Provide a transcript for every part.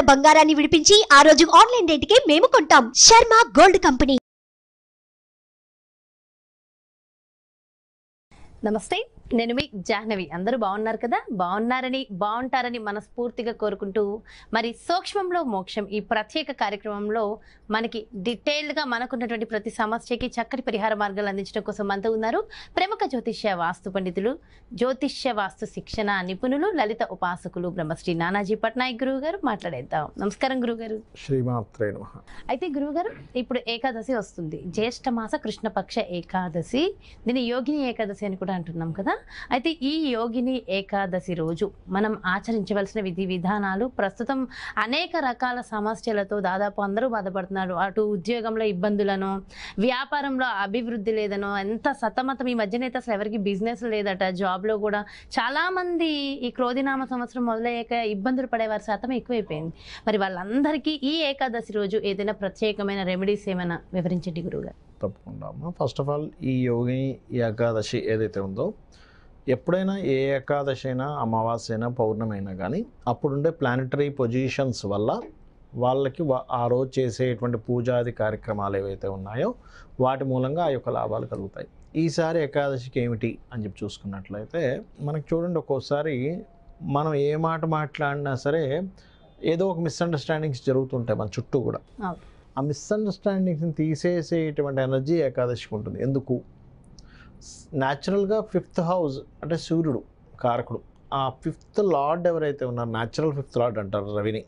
గ్రాముల బంగారాన్ని విడిపించి ఆ రోజు ఆన్లైన్ రేటుకే మేము కొంటాం. Sharma gold company. నమస్తే, నేను మీ జాహ్నవి. అందరూ బాగున్నారు కదా? బాగుంటారని మనస్ఫూర్తిగా కోరుకుంటూ, మరి సూక్ష్మంలో మోక్షం ఈ ప్రత్యేక కార్యక్రమంలో మనకి డీటెయిల్డ్గా మనకున్నటువంటి ప్రతి సమస్యకి చక్కటి పరిహార మార్గాలు అందించడం కోసం మనతో ఉన్నారు ప్రముఖ జ్యోతిష్య వాస్తు పండితులు, జ్యోతిష్య వాస్తు శిక్షణ నిపుణులు, లలిత ఉపాసకులు బ్రహ్మశ్రీ నానాజీ పట్నాయక్ గురువు గారు. మాట్లాడేద్దాం. నమస్కారం గురువుగారు. శ్రీమాత్రే నమః. అయితే గురువుగారు, ఇప్పుడు ఏకాదశి వస్తుంది, జ్యేష్ఠ మాస కృష్ణపక్ష ఏకాదశి. దీన్ని యోగిని ఏకాదశి అని కూడా అంటున్నాం కదా. అయితే ఈ యోగిని ఏకాదశి రోజు మనం ఆచరించవలసిన విధి విధానాలు, ప్రస్తుతం అనేక రకాల సమస్యలతో దాదాపు అందరూ బాధపడుతున్నారు. అటు ఉద్యోగంలో ఇబ్బందులను, వ్యాపారంలో అభివృద్ధి లేదనో, ఎంత సతమతం ఈ మధ్యనైతే అసలు ఎవరికి బిజినెస్ లేదట, జాబ్లో కూడా చాలామంది ఈ క్రోధినామ సంవత్సరం మొదలయ్యాక ఇబ్బందులు పడేవారి శాతం ఎక్కువైపోయింది. మరి వాళ్ళందరికీ ఈ ఏకాదశి రోజు ఏదైనా ప్రత్యేకమైన రెమెడీస్ ఏమైనా వివరించండి గురువుగారు. తప్పకుండా అమ్మా. ఫస్ట్ ఆఫ్ ఆల్, ఈ యోగిని ఏకాదశి ఏదైతే ఉందో, ఎప్పుడైనా ఏ ఏకాదశి అయినా, అమావాస్య అయినా, పౌర్ణమి అయినా కానీ అప్పుడుండే ప్లానటరీ పొజిషన్స్ వల్ల వాళ్ళకి ఆ రోజు చేసేటువంటి పూజాది కార్యక్రమాలు ఏవైతే ఉన్నాయో వాటి మూలంగా ఆ యొక్క లాభాలు కలుగుతాయి. ఈసారి ఏకాదశికి ఏమిటి అని చెప్పి చూసుకున్నట్లయితే, మనకు చూడండి, ఒక్కోసారి మనం ఏ మాట మాట్లాడినా సరే ఏదో ఒక మిస్అండర్స్టాండింగ్స్ జరుగుతుంటాయి మన చుట్టూ కూడా. ఆ మిస్అండర్స్టాండింగ్స్ని తీసేసేటువంటి ఎనర్జీ ఏకాదశికి ఉంటుంది. ఎందుకు? న్యాచురల్గా 5th హౌస్ అంటే సూర్యుడు కారకుడు. ఆ 5th లార్డ్ ఎవరైతే ఉన్నారో, న్యాచురల్ 5th లార్డ్ అంటారు రవిని,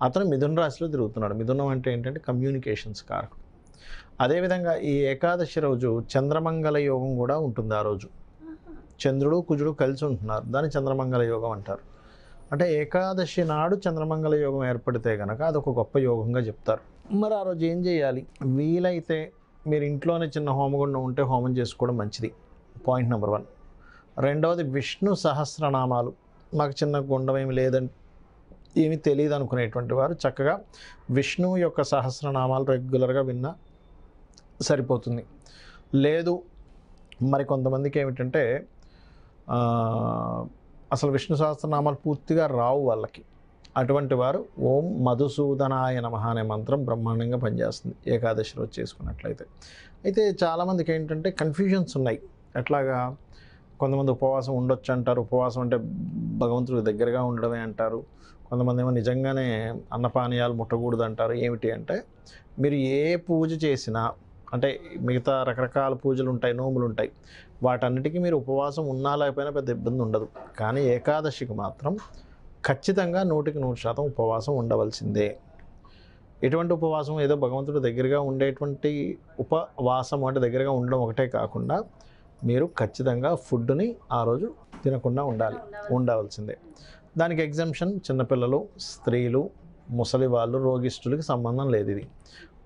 అతను మిథున రాశిలో తిరుగుతున్నాడు. మిథునం అంటే ఏంటంటే కమ్యూనికేషన్స్ కారకుడు. అదేవిధంగా ఈ ఏకాదశి రోజు చంద్రమంగళ యోగం కూడా ఉంటుంది. ఆ రోజు చంద్రుడు కుజుడు కలిసి ఉంటున్నారు, దాన్ని చంద్రమంగళ యోగం అంటారు. అంటే ఏకాదశి నాడు చంద్రమంగళ యోగం ఏర్పడితే కనుక అదొక గొప్ప యోగంగా చెప్తారు. మరి ఆ రోజు ఏం చేయాలి? వీలైతే మీరు ఇంట్లోనే చిన్న హోమగుండం ఉంటే హోమం చేసుకోవడం మంచిది. Point number 1. రెండవది, విష్ణు సహస్రనామాలు. మాకు చిన్న గుండం ఏమి లేదంటే, ఏమి తెలియదు అనుకునేటువంటి వారు చక్కగా విష్ణువు యొక్క సహస్రనామాలు రెగ్యులర్గా విన్నా సరిపోతుంది. లేదు, మరి కొంతమందికి ఏమిటంటే అసలు విష్ణు సహస్రనామాలు పూర్తిగా రావు వాళ్ళకి. అటువంటి వారు ఓం మధుసూదనాయ నమః అనే మంత్రం బ్రహ్మాండంగా పనిచేస్తుంది ఏకాదశి రోజు చేసుకున్నట్లయితే. అయితే చాలామందికి ఏంటంటే కన్ఫ్యూజన్స్ ఉన్నాయి. ఎట్లాగా? కొంతమంది ఉపవాసం ఉండొచ్చు అంటారు. ఉపవాసం అంటే భగవంతుడికి దగ్గరగా ఉండడమే అంటారు. కొంతమంది ఏమో నిజంగానే అన్నపానీయాలు ముట్టకూడదు అంటారు. ఏమిటి అంటే, మీరు ఏ పూజ చేసినా, అంటే మిగతా రకరకాల పూజలు ఉంటాయి, నోములు ఉంటాయి, వాటన్నిటికీ మీరు ఉపవాసం ఉన్నా లేకపోయినా పెద్ద ఇబ్బంది ఉండదు. కానీ ఏకాదశికి మాత్రం ఖచ్చితంగా 100% ఉపవాసం ఉండవలసిందే. ఎటువంటి ఉపవాసం? ఏదో భగవంతుడు దగ్గరగా ఉండేటువంటి ఉపవాసం అంటే దగ్గరగా ఉండడం ఒకటే కాకుండా, మీరు ఖచ్చితంగా ఫుడ్ని ఆ రోజు తినకుండా ఉండవలసిందే. దానికి ఎగ్జంప్షన్ చిన్నపిల్లలు, స్త్రీలు, ముసలి వాళ్ళు, రోగిష్ఠులకి సంబంధం లేదు. ఇది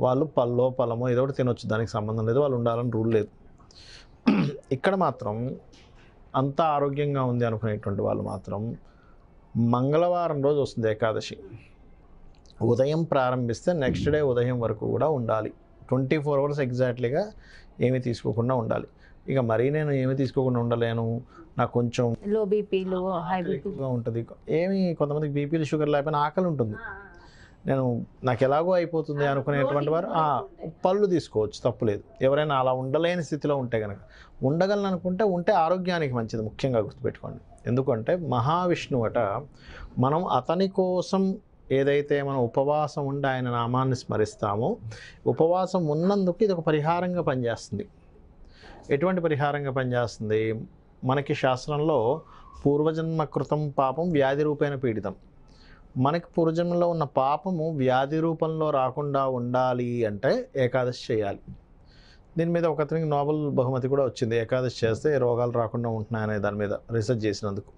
వాళ్ళు పళ్ళమో ఏదో ఒకటి తినొచ్చు, దానికి సంబంధం లేదు. వాళ్ళు ఉండాలని రూల్ లేదు. ఇక్కడ మాత్రం అంతా ఆరోగ్యంగా ఉంది అనుకునేటువంటి వాళ్ళు మాత్రం మంగళవారం రోజు వస్తుంది ఏకాదశి, ఉదయం ప్రారంభిస్తే నెక్స్ట్ డే ఉదయం వరకు కూడా ఉండాలి. 24 hours ఎగ్జాక్ట్లీగా ఏమీ తీసుకోకుండా ఉండాలి. ఇక మరీ నేను ఏమీ తీసుకోకుండా ఉండలేను, నాకు కొంచెం లో బీపీలు, హై బీపీగా ఉంటుంది, కొంతమందికి బీపీలు షుగర్ లేకపోయినా ఆకలి ఉంటుంది, నాకు ఎలాగో అయిపోతుంది అనుకునేటువంటి వారు పళ్ళు తీసుకోవచ్చు, తప్పులేదు. ఎవరైనా అలా ఉండలేని స్థితిలో ఉంటే కనుక, ఉండగలను అనుకుంటే ఉంటే ఆరోగ్యానికి మంచిది. ముఖ్యంగా గుర్తుపెట్టుకోండి. ఎందుకంటే మహావిష్ణువట, మనం అతని కోసం ఏదైతే మనం ఉపవాసం ఉండి ఆయన నామాన్ని స్మరిస్తామో, ఉపవాసం ఉన్నందుకు ఇది ఒక పరిహారంగా పనిచేస్తుంది. ఎటువంటి పరిహారంగా పనిచేస్తుంది? మనకి శాస్త్రంలో పూర్వజన్మ కృతం పాపం వ్యాధి రూపేణ పీడితం. మనకి పూర్వజన్మలో ఉన్న పాపము వ్యాధి రూపంలో రాకుండా ఉండాలి అంటే ఏకాదశి చేయాలి. దీని మీద ఒకరికి నోబెల్ బహుమతి కూడా వచ్చింది. ఏకాదశి చేస్తే రోగాలు రాకుండా ఉంటున్నాయనే దాని మీద రీసెర్చ్ చేసినందుకు.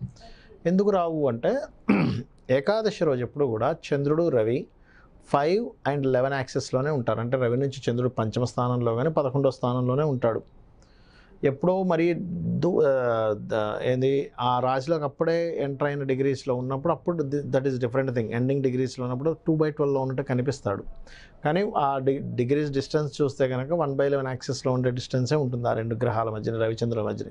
ఎందుకు రావు అంటే, ఏకాదశి రోజు ఎప్పుడు కూడా చంద్రుడు, రవి 5 and 11 యాక్సెస్లోనే ఉంటారు. అంటే రవి నుంచి చంద్రుడు 5వ స్థానంలో కానీ 11వ స్థానంలోనే ఉంటాడు. ఎప్పుడో మరి ఏంది ఆ రాశిలోకి అప్పుడే ఎంటర్ అయిన డిగ్రీస్లో ఉన్నప్పుడు, అప్పుడు that is different thing. Ending డిగ్రీస్లో ఉన్నప్పుడు 2/12లో ఉన్నట్టు కనిపిస్తాడు. కానీ ఆ డిగ్రీస్ డిస్టెన్స్ చూస్తే కనుక 1/11 యాక్సెస్లో ఉండే డిస్టెన్సే ఉంటుంది ఆ రెండు గ్రహాల మధ్యన, రవిచంద్రుల మధ్యన.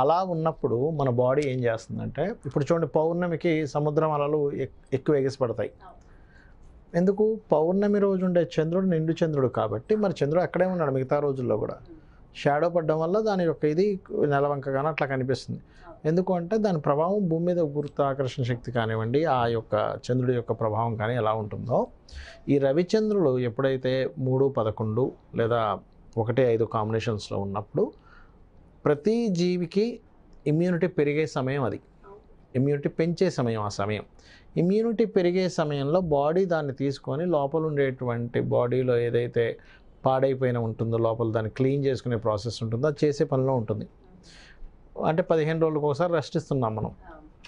అలా ఉన్నప్పుడు మన బాడీ ఏం చేస్తుందంటే, ఇప్పుడు చూడండి, పౌర్ణమికి సముద్రం అలలు ఎక్కువ ఎగిసిపడతాయి. ఎందుకు పౌర్ణమి రోజు ఉండే చంద్రుడు నిండు చంద్రుడు కాబట్టి మరి చంద్రుడు అక్కడే ఉన్నాడు మిగతా రోజుల్లో కూడా. షాడో పడడం వల్ల దాని యొక్క ఇది నెలవంకగానే అట్లా కనిపిస్తుంది. ఎందుకు అంటే దాని ప్రభావం భూమి మీద గురుత్వాకర్షణ శక్తి కానివ్వండి, ఆ యొక్క చంద్రుడి యొక్క ప్రభావం కానీ ఎలా ఉంటుందో, ఈ రవిచంద్రులు ఎప్పుడైతే 3, 11 లేదా 1, 5 కాంబినేషన్స్లో ఉన్నప్పుడు ప్రతి జీవికి ఇమ్యూనిటీ పెరిగే సమయం అది, ఇమ్యూనిటీ పెంచే సమయం ఆ సమయం. ఇమ్యూనిటీ పెరిగే సమయంలో బాడీ దాన్ని తీసుకొని లోపల ఉండేటువంటి బాడీలో ఏదైతే పాడైపోయిన ఉంటుందో లోపల దాన్ని క్లీన్ చేసుకునే ప్రాసెస్ ఉంటుందో అది చేసే పనిలో ఉంటుంది. అంటే 15 రోజులకు ఒకసారి రెస్ట్ ఇస్తున్నాం మనం.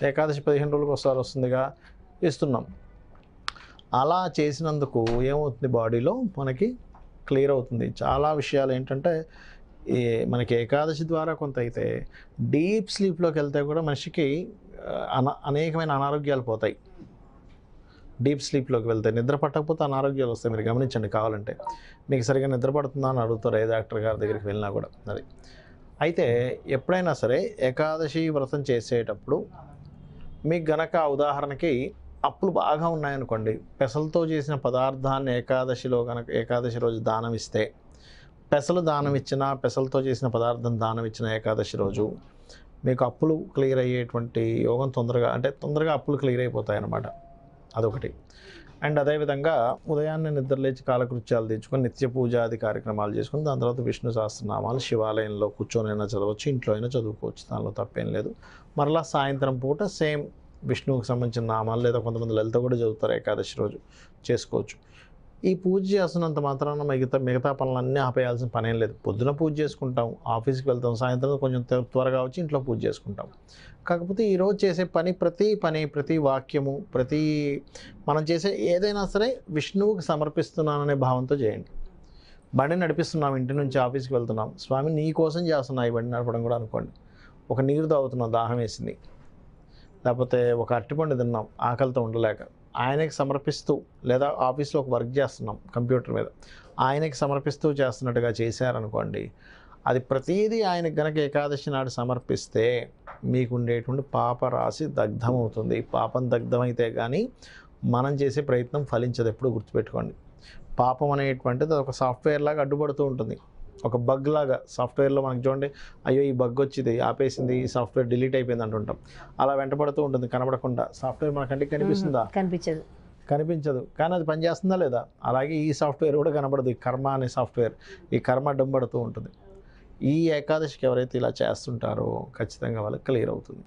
ఏకాదశి 15 రోజులకు ఒకసారి వస్తుందిగా, ఇస్తున్నాం. అలా చేసినందుకు ఏమవుతుంది, బాడీలో మనకి క్లియర్ అవుతుంది. చాలా విషయాలు ఏంటంటే మనకి ఏకాదశి ద్వారా కొంత అయితే డీప్ స్లీప్లోకి వెళ్తే కూడా మనిషికి అనేకమైన అనారోగ్యాలు పోతాయి. డీప్ స్లీప్లోకి వెళ్తే నిద్ర పట్టకపోతే అనారోగ్యాలు వస్తాయి. మీరు గమనించండి, కావాలంటే మీకు సరిగా నిద్ర పడుతుందా అని అడుగుతారు ఏ డాక్టర్ గారి దగ్గరికి వెళ్ళినా కూడా. అది అయితే ఎప్పుడైనా సరే ఏకాదశి వ్రతం చేసేటప్పుడు మీకు గనక ఉదాహరణకి అప్పులు బాగా ఉన్నాయనుకోండి, పెసలతో చేసిన పదార్థాన్ని ఏకాదశిలో కనుక ఏకాదశి రోజు దానం ఇస్తే, పెసలు దానం ఇచ్చిన, పెసలతో చేసిన పదార్థం దానం ఇచ్చిన ఏకాదశి రోజు మీకు అప్పులు క్లియర్ అయ్యేటువంటి యోగం తొందరగా అప్పులు క్లియర్ అయిపోతాయి అన్నమాట. అదొకటి. అండ్ అదేవిధంగా ఉదయాన్నే నిద్రలేచి కాలకృత్యాలు తెచ్చుకొని నిత్య పూజాది కార్యక్రమాలు చేసుకుని దాని తర్వాత విష్ణు సహస్రనామాలు శివాలయంలో కూర్చొనైనా చదవచ్చు, ఇంట్లో అయినా చదువుకోవచ్చు, దానిలో తప్పేం లేదు. మరలా సాయంత్రం పూట సేమ్ విష్ణువుకి సంబంధించిన నామాలు లేదా కొంతమంది లలిత కూడా చదువుతారు ఏకాదశి రోజు, చేసుకోవచ్చు. ఈ పూజ చేస్తున్నంత మాత్రాన మిగతా పనులన్నీ ఆపేయాల్సిన పనేం లేదు. పొద్దున పూజ చేసుకుంటాం, ఆఫీస్కి వెళ్తాం, సాయంత్రం కొంచెం త్వరగా వచ్చి ఇంట్లో పూజ చేసుకుంటాం. కాకపోతే ఈరోజు చేసే ప్రతి వాక్యము, మనం చేసే ఏదైనా సరే విష్ణువుకి సమర్పిస్తున్నాననే భావంతో చేయండి. బండి నడిపిస్తున్నాం, ఇంటి నుంచి ఆఫీస్కి వెళ్తున్నాం, స్వామి నీ కోసం చేస్తున్నా ఈ బండి నడపడం కూడా అనుకోండి. ఒక నీరు తాగుతున్నాం, దాహం వేసింది, లేకపోతే ఒక అరటిపండు తిన్నాం ఆకలితో ఉండలేక, ఆయనకి సమర్పిస్తూ, లేదా ఆఫీస్లో ఒక వర్క్ చేస్తున్నాం కంప్యూటర్ మీద, ఆయనకి సమర్పిస్తూ చేస్తున్నట్టుగా చేశారనుకోండి, అది ప్రతిదీ ఆయనకి గనక ఏకాదశి నాడు సమర్పిస్తే మీకు ఉండేటువంటి పాప రాశి దగ్ధమవుతుంది. పాపం దగ్ధమైతే కానీ మనం చేసే ప్రయత్నం ఫలించదు. ఎప్పుడు గుర్తుపెట్టుకోండి. పాపం అనేటువంటిది ఒక సాఫ్ట్వేర్ లాగా అడ్డుపడుతూ ఉంటుంది, ఒక బగ్ లాగా. సాఫ్ట్వేర్లో మనకి చూడండి, అయ్యో ఈ బగ్ వచ్చింది ఆపేసింది, ఈ సాఫ్ట్వేర్ డిలీట్ అయిపోయింది అంటుంటాం. అలా వెంటబడుతూ ఉంటుంది కనబడకుండా. సాఫ్ట్వేర్ మన కంటికి కనిపిస్తుందా? కనిపించదు, కానీ అది పనిచేస్తుందా లేదా? అలాగే ఈ సాఫ్ట్వేర్ కూడా కనబడదు. ఈ కర్మ అనే సాఫ్ట్వేర్, ఈ కర్మ అడ్డంపడుతూ ఉంటుంది. ఈ ఏకాదశికి ఎవరైతే ఇలా చేస్తుంటారో ఖచ్చితంగా వాళ్ళకి క్లియర్ అవుతుంది.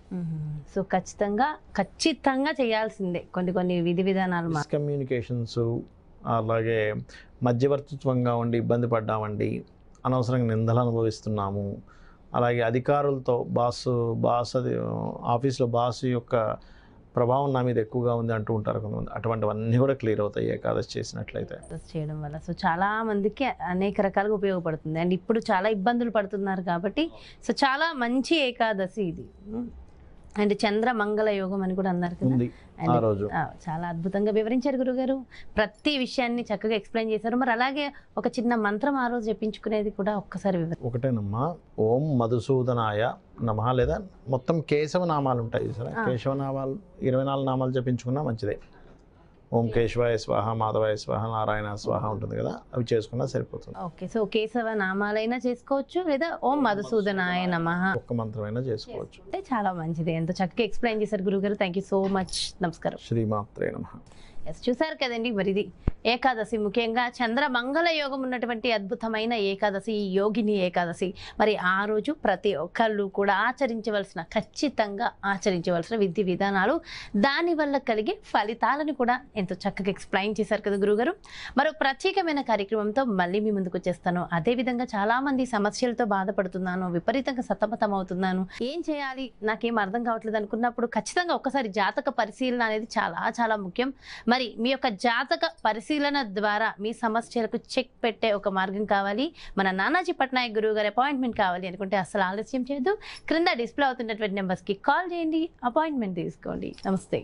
సో ఖచ్చితంగా చేయాల్సిందే కొన్ని విధి విధానాలు. మిస్కమ్యూనికేషన్స్, అలాగే మధ్యవర్తిత్వంగా ఉండి ఇబ్బంది పడ్డామండి, అనవసరంగా నిందలు అనుభవిస్తున్నాము, అలాగే అధికారులతో ఆఫీస్లో బాస్ యొక్క ప్రభావం నా మీద ఎక్కువగా ఉంది అంటూ ఉంటారు కొంతమంది. అటువంటివన్నీ కూడా క్లియర్ అవుతాయి ఏకాదశి చేసినట్లయితే, చేయడం వల్ల. సో చాలా మందికి అనేక రకాలుగా ఉపయోగపడుతుంది. అండ్ ఇప్పుడు చాలా ఇబ్బందులు పడుతున్నారు కాబట్టి సో చాలా మంచి ఏకాదశి ఇది. అండ్ చంద్ర మంగళ యోగం అని కూడా అన్నారు కదా, చాలా అద్భుతంగా వివరించారు గురుగారు. ప్రతి విషయాన్ని చక్కగా ఎక్స్ప్లెయిన్ చేశారు. మరి అలాగే ఒక చిన్న మంత్రం ఆ రోజు చెప్పించుకునేది కూడా ఒక్కసారి ఒకటేనమ్మా, ఓం మధుసూదనాయ నమః, లేదా మొత్తం కేశవ నామాలు ఉంటాయి సరే, కేశవ నామాలు 24 నామాలు జపించుకున్నా మంచిదే. ఓం కేశవాయ స్వాహ, మాధవాయ స్వాహ, నారాయణ స్వాహ ఉంటుంది కదా, అవి చేసుకున్నా సరిపోతుంది. ఓకే, సో కేశవ నామాలైనా చేసుకోవచ్చు, లేదా ఓం మధుసూదనాయ నమః ఒక్క మంత్రమైనా చేసుకోవచ్చు. అంటే చాలా మంచిది. ఎంతో చక్కగా ఎక్స్ప్లెయిన్ చేశారు గురుగారు. Thank you so much. నమస్కారం. శ్రీమాత్రే నమః. చూసారు కదండి, మరి ఇది ఏకాదశి, ముఖ్యంగా చంద్ర మంగళ యోగం ఉన్నటువంటి అద్భుతమైన ఏకాదశి, యోగిని ఏకాదశి. మరి ఆ రోజు ప్రతి ఒక్కళ్ళు కూడా ఖచ్చితంగా ఆచరించవలసిన విధి విధానాలు, దానివల్ల కలిగే ఫలితాలను కూడా ఎంతో చక్కగా ఎక్స్ప్లెయిన్ చేశారు కదా గురుగారు. మరో ప్రత్యేకమైన కార్యక్రమంతో మళ్ళీ మీ ముందుకు వచ్చేస్తాను. అదేవిధంగా చాలామంది సమస్యలతో బాధపడుతున్నాను, విపరీతంగా సతమతం అవుతున్నాను, ఏం చేయాలి నాకేం అర్థం కావట్లేదు అనుకున్నప్పుడు ఖచ్చితంగా ఒక్కసారి జాతక పరిశీలన అనేది చాలా చాలా ముఖ్యం. మరి మీ యొక్క జాతక పరిశీలన ద్వారా మీ సమస్యలకు చెక్ పెట్టే ఒక మార్గం కావాలి, మన నానాజీ పట్నాయక్ గురువు గారి అపాయింట్మెంట్ కావాలి అనుకుంటే అసలు ఆలస్యం చేయొద్దు. క్రింద డిస్ప్లే అవుతున్నటువంటి నెంబర్స్కి కాల్ చేయండి, అపాయింట్మెంట్ తీసుకోండి. నమస్తే.